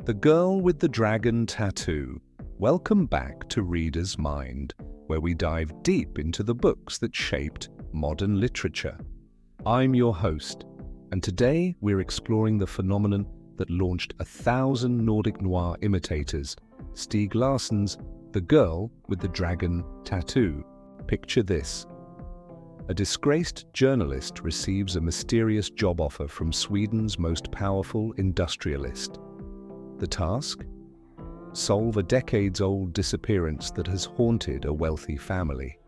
The Girl with the Dragon Tattoo. Welcome back to Reader's Mind, where we dive deep into the books that shaped modern literature. I'm your host, and today we're exploring the phenomenon that launched 1,000 Nordic noir imitators, Stieg Larsson's The Girl with the Dragon Tattoo. Picture this. A disgraced journalist receives a mysterious job offer from Sweden's most powerful industrialist. The task? Solve a decades-old disappearance that has haunted a wealthy family.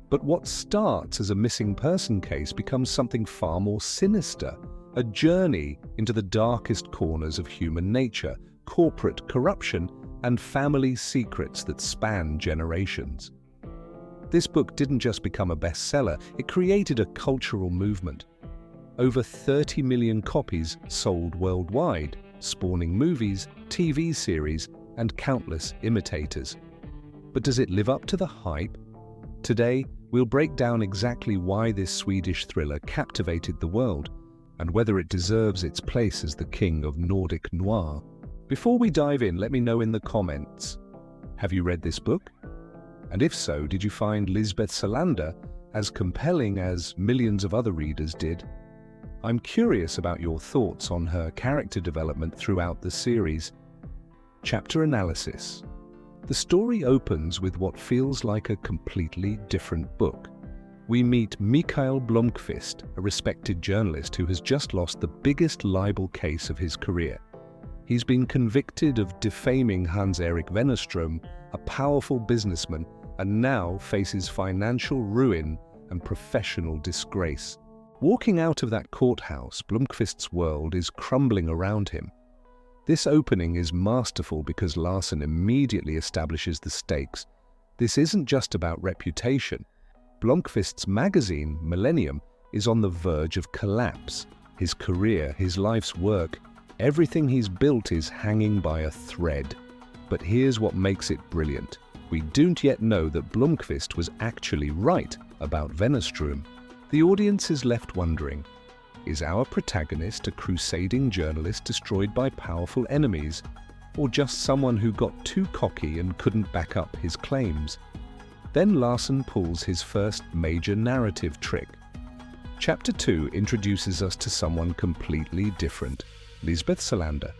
But what starts as a missing person case becomes something far more sinister, a journey into the darkest corners of human nature, corporate corruption, and family secrets that span generations. This book didn't just become a bestseller, it created a cultural movement. Over 30 million copies sold worldwide, spawning movies, TV series, and countless imitators. But does it live up to the hype? Today, we'll break down exactly why this Swedish thriller captivated the world, and whether it deserves its place as the king of Nordic noir. Before we dive in, let me know in the comments, have you read this book? And if so, did you find Lisbeth Salander as compelling as millions of other readers did? I'm curious about your thoughts on her character development throughout the series. Chapter analysis. The story opens with what feels like a completely different book. We meet Mikael Blomkvist, a respected journalist who has just lost the biggest libel case of his career. He's been convicted of defaming Hans-Erik Wennerström, a powerful businessman, and now faces financial ruin and professional disgrace. Walking out of that courthouse, Blomkvist's world is crumbling around him. This opening is masterful because Larsson immediately establishes the stakes. This isn't just about reputation. Blomkvist's magazine, Millennium, is on the verge of collapse. His career, his life's work, everything he's built is hanging by a thread. But here's what makes it brilliant. We don't yet know that Blomkvist was actually right about Wennerström. The audience is left wondering, is our protagonist a crusading journalist destroyed by powerful enemies, or just someone who got too cocky and couldn't back up his claims? Then Larsson pulls his first major narrative trick. Chapter 2 introduces us to someone completely different, Lisbeth Salander.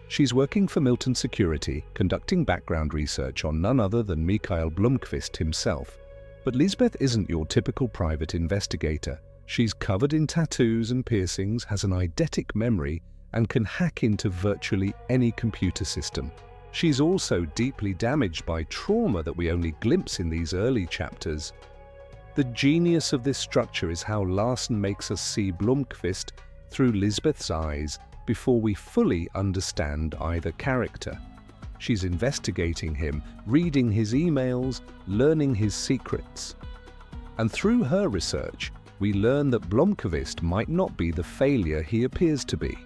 She's working for Milton Security, conducting background research on none other than Mikael Blomkvist himself. But Lisbeth isn't your typical private investigator. She's covered in tattoos and piercings, has an eidetic memory, and can hack into virtually any computer system. She's also deeply damaged by trauma that we only glimpse in these early chapters. The genius of this structure is how Larsson makes us see Blomkvist through Lisbeth's eyes before we fully understand either character. She's investigating him, reading his emails, learning his secrets. And through her research, we learn that Blomkvist might not be the failure he appears to be.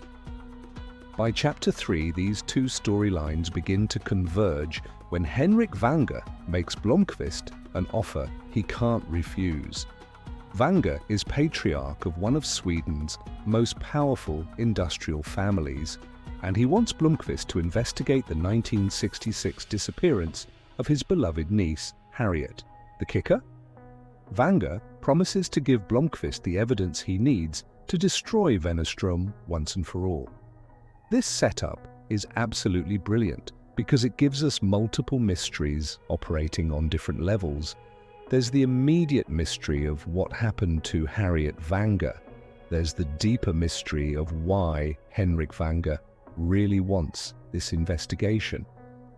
By chapter 3, these two storylines begin to converge when Henrik Vanger makes Blomkvist an offer he can't refuse. Vanger is patriarch of one of Sweden's most powerful industrial families, and he wants Blomkvist to investigate the 1966 disappearance of his beloved niece, Harriet. The kicker? Vanger promises to give Blomkvist the evidence he needs to destroy Wennerström once and for all. This setup is absolutely brilliant because it gives us multiple mysteries operating on different levels. There's the immediate mystery of what happened to Harriet Vanger. There's the deeper mystery of why Henrik Vanger really wants this investigation.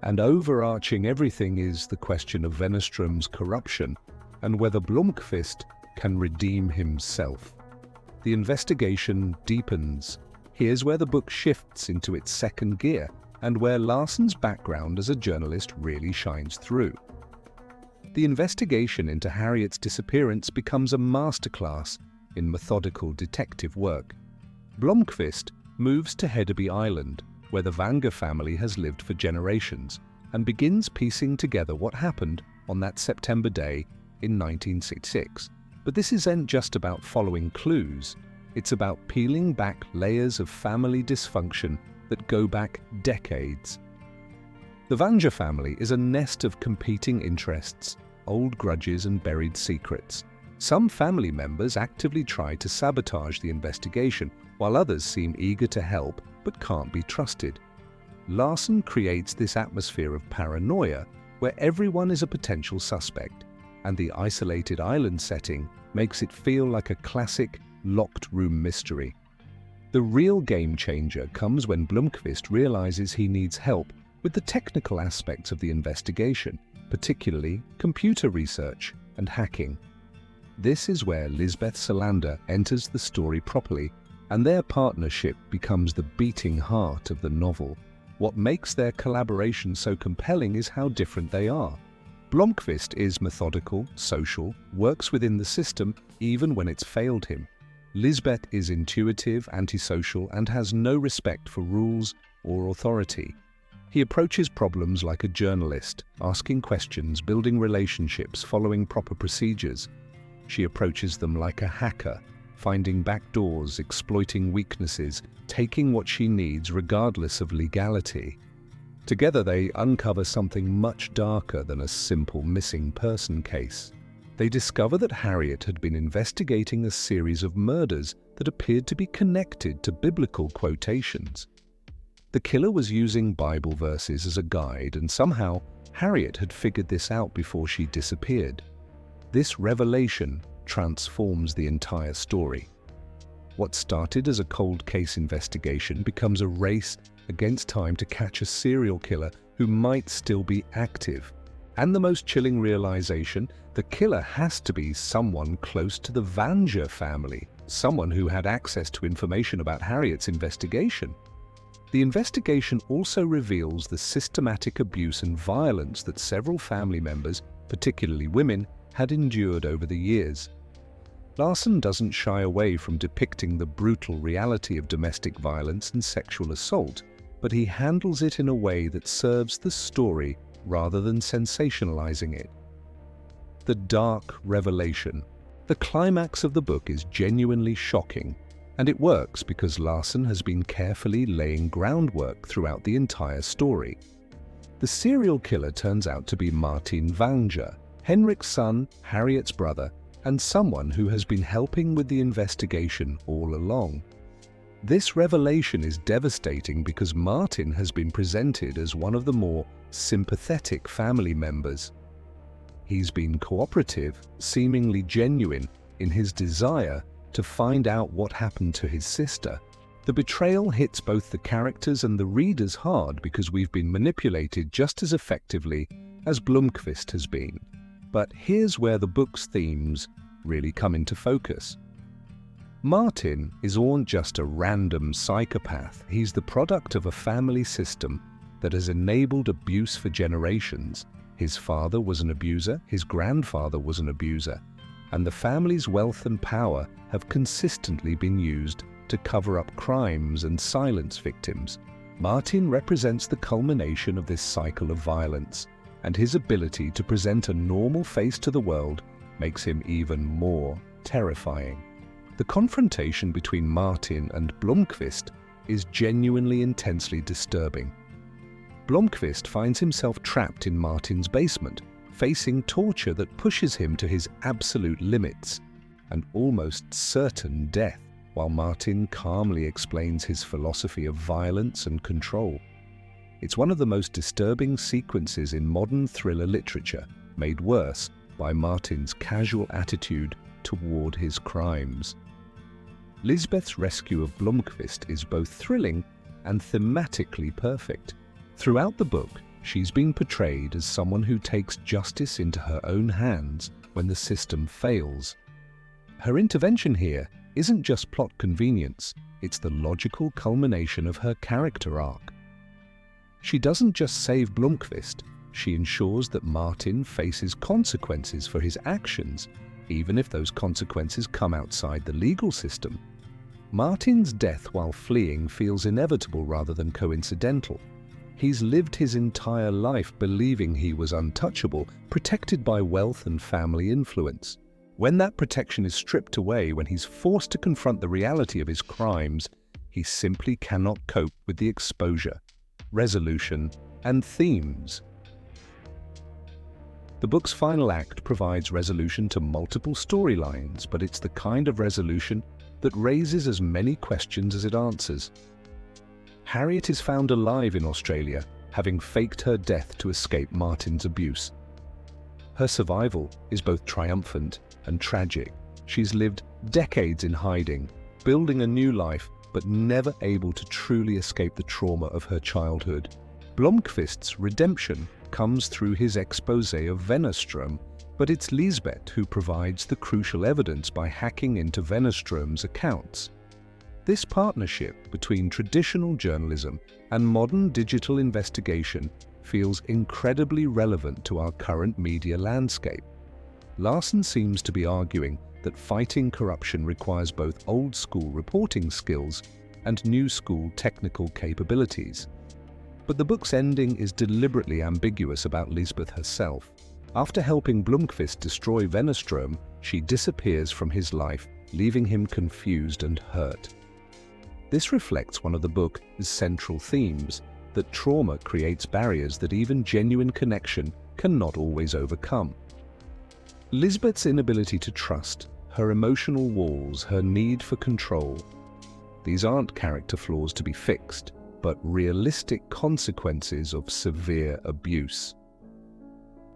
And overarching everything is the question of Wennerström's corruption and whether Blomkvist can redeem himself. The investigation deepens. Here's where the book shifts into its second gear and where Larsson's background as a journalist really shines through. The investigation into Harriet's disappearance becomes a masterclass in methodical detective work. Blomkvist moves to Hedeby Island, where the Vanger family has lived for generations, and begins piecing together what happened on that September day in 1966. But this isn't just about following clues. It's about peeling back layers of family dysfunction that go back decades. The Vanger family is a nest of competing interests, old grudges and buried secrets. Some family members actively try to sabotage the investigation, while others seem eager to help but can't be trusted. Larsson creates this atmosphere of paranoia where everyone is a potential suspect, and the isolated island setting makes it feel like a classic locked room mystery. The real game changer comes when Blomkvist realizes he needs help with the technical aspects of the investigation, particularly computer research and hacking. This is where Lisbeth Salander enters the story properly, and their partnership becomes the beating heart of the novel. What makes their collaboration so compelling is how different they are. Blomkvist is methodical, social, works within the system even when it's failed him. Lisbeth is intuitive, antisocial, and has no respect for rules or authority. He approaches problems like a journalist, asking questions, building relationships, following proper procedures. She approaches them like a hacker, finding backdoors, exploiting weaknesses, taking what she needs regardless of legality. Together they uncover something much darker than a simple missing person case. They discover that Harriet had been investigating a series of murders that appeared to be connected to biblical quotations. The killer was using Bible verses as a guide, and somehow Harriet had figured this out before she disappeared. This revelation transforms the entire story. What started as a cold case investigation becomes a race against time to catch a serial killer who might still be active. And the most chilling realization, the killer has to be someone close to the Vanger family, someone who had access to information about Harriet's investigation. The investigation also reveals the systematic abuse and violence that several family members, particularly women, had endured over the years. Larsson doesn't shy away from depicting the brutal reality of domestic violence and sexual assault, but he handles it in a way that serves the story rather than sensationalizing it. The dark revelation. The climax of the book is genuinely shocking, and it works because Larsson has been carefully laying groundwork throughout the entire story. The serial killer turns out to be Martin Vanger, Henrik's son, Harriet's brother, and someone who has been helping with the investigation all along. This revelation is devastating because Martin has been presented as one of the more sympathetic family members. He's been cooperative, seemingly genuine in his desire to find out what happened to his sister. The betrayal hits both the characters and the readers hard because we've been manipulated just as effectively as Blomkvist has been. But here's where the book's themes really come into focus. Martin isn't just a random psychopath. He's the product of a family system that has enabled abuse for generations. His father was an abuser, his grandfather was an abuser, and the family's wealth and power have consistently been used to cover up crimes and silence victims. Martin represents the culmination of this cycle of violence, and his ability to present a normal face to the world makes him even more terrifying. The confrontation between Martin and Blomkvist is genuinely intensely disturbing. Blomkvist finds himself trapped in Martin's basement, facing torture that pushes him to his absolute limits and almost certain death, while Martin calmly explains his philosophy of violence and control. It's one of the most disturbing sequences in modern thriller literature, made worse by Martin's casual attitude toward his crimes. Lisbeth's rescue of Blomkvist is both thrilling and thematically perfect. Throughout the book, she's been portrayed as someone who takes justice into her own hands when the system fails. Her intervention here isn't just plot convenience, it's the logical culmination of her character arc. She doesn't just save Blomkvist, she ensures that Martin faces consequences for his actions, even if those consequences come outside the legal system. Martin's death while fleeing feels inevitable rather than coincidental. He's lived his entire life believing he was untouchable, protected by wealth and family influence. When that protection is stripped away, when he's forced to confront the reality of his crimes, he simply cannot cope with the exposure, resolution, and themes. The book's final act provides resolution to multiple storylines, but it's the kind of resolution that raises as many questions as it answers. Harriet is found alive in Australia, having faked her death to escape Martin's abuse. Her survival is both triumphant and tragic. She's lived decades in hiding, building a new life, but never able to truly escape the trauma of her childhood. Blomkvist's redemption comes through his exposé of Wennerström, but it's Lisbeth who provides the crucial evidence by hacking into Wennerström's accounts. This partnership between traditional journalism and modern digital investigation feels incredibly relevant to our current media landscape. Larsson seems to be arguing that fighting corruption requires both old-school reporting skills and new-school technical capabilities. But the book's ending is deliberately ambiguous about Lisbeth herself. After helping Blomkvist destroy Wennerström, she disappears from his life, leaving him confused and hurt. This reflects one of the book's central themes, that trauma creates barriers that even genuine connection cannot always overcome. Lisbeth's inability to trust, her emotional walls, her need for control. These aren't character flaws to be fixed, but realistic consequences of severe abuse.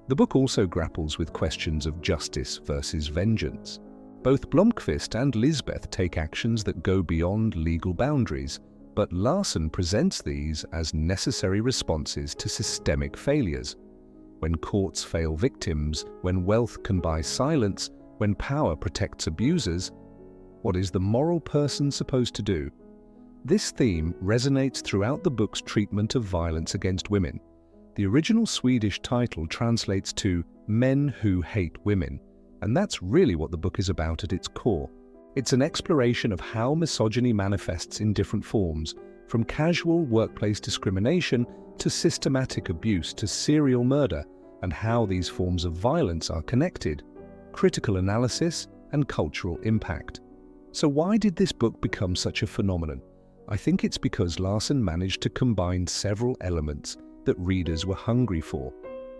The book also grapples with questions of justice versus vengeance. Both Blomkvist and Lisbeth take actions that go beyond legal boundaries, but Larsson presents these as necessary responses to systemic failures. When courts fail victims, when wealth can buy silence, when power protects abusers, what is the moral person supposed to do? This theme resonates throughout the book's treatment of violence against women. The original Swedish title translates to Men Who Hate Women, and that's really what the book is about at its core. It's an exploration of how misogyny manifests in different forms, from casual workplace discrimination to systematic abuse to serial murder, and how these forms of violence are connected, critical analysis, and cultural impact. So why did this book become such a phenomenon? I think it's because Larsson managed to combine several elements that readers were hungry for.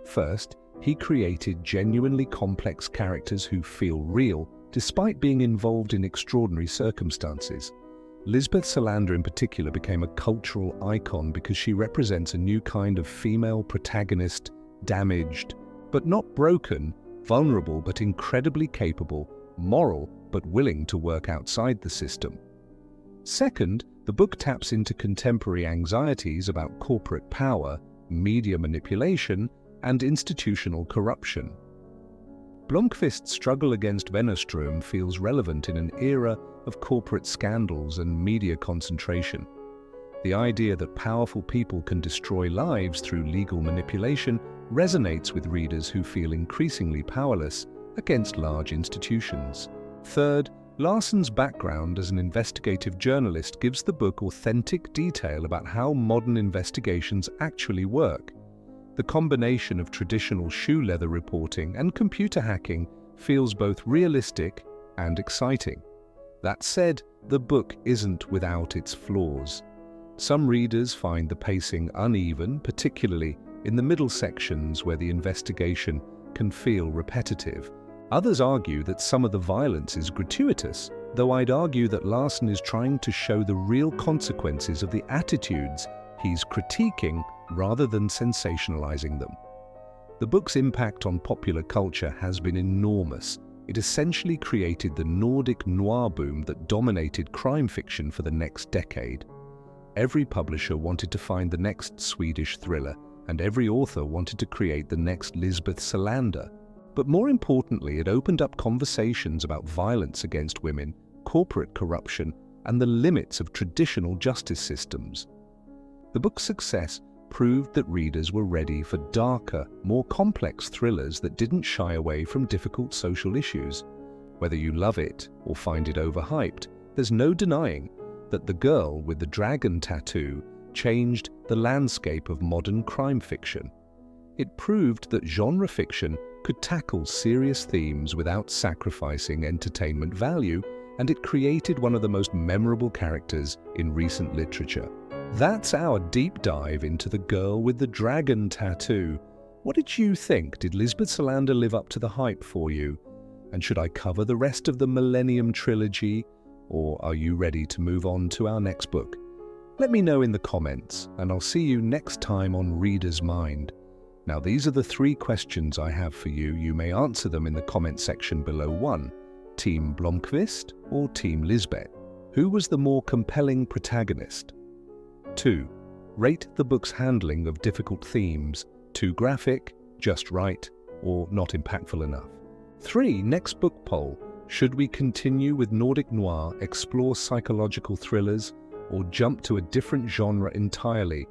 First, he created genuinely complex characters who feel real, despite being involved in extraordinary circumstances. Lisbeth Salander in particular became a cultural icon because she represents a new kind of female protagonist, damaged, but not broken, vulnerable but incredibly capable, moral but willing to work outside the system. Second, the book taps into contemporary anxieties about corporate power, media manipulation, and institutional corruption. Blomkvist's struggle against Wennerström feels relevant in an era of corporate scandals and media concentration. The idea that powerful people can destroy lives through legal manipulation resonates with readers who feel increasingly powerless against large institutions. Third, Larsson's background as an investigative journalist gives the book authentic detail about how modern investigations actually work. The combination of traditional shoe leather reporting and computer hacking feels both realistic and exciting. That said, the book isn't without its flaws. Some readers find the pacing uneven, particularly in the middle sections where the investigation can feel repetitive. Others argue that some of the violence is gratuitous, though I'd argue that Larsson is trying to show the real consequences of the attitudes he's critiquing rather than sensationalizing them. The book's impact on popular culture has been enormous. It essentially created the Nordic noir boom that dominated crime fiction for the next decade. Every publisher wanted to find the next Swedish thriller, and every author wanted to create the next Lisbeth Salander. But more importantly, it opened up conversations about violence against women, corporate corruption, and the limits of traditional justice systems. The book's success proved that readers were ready for darker, more complex thrillers that didn't shy away from difficult social issues. Whether you love it or find it overhyped, there's no denying that The Girl with the Dragon Tattoo changed the landscape of modern crime fiction. It proved that genre fiction could tackle serious themes without sacrificing entertainment value, and it created one of the most memorable characters in recent literature. That's our deep dive into The Girl with the Dragon Tattoo. What did you think? Did Lisbeth Salander live up to the hype for you? And should I cover the rest of the Millennium Trilogy? Or are you ready to move on to our next book? Let me know in the comments, and I'll see you next time on Reader's Mind. Now, these are the 3 questions I have for you. You may answer them in the comment section below. 1. Team Blomkvist or Team Lisbeth? Who was the more compelling protagonist? 2. Rate the book's handling of difficult themes. Too graphic, just right, or not impactful enough? 3. Next book poll. Should we continue with Nordic noir, explore psychological thrillers, or jump to a different genre entirely?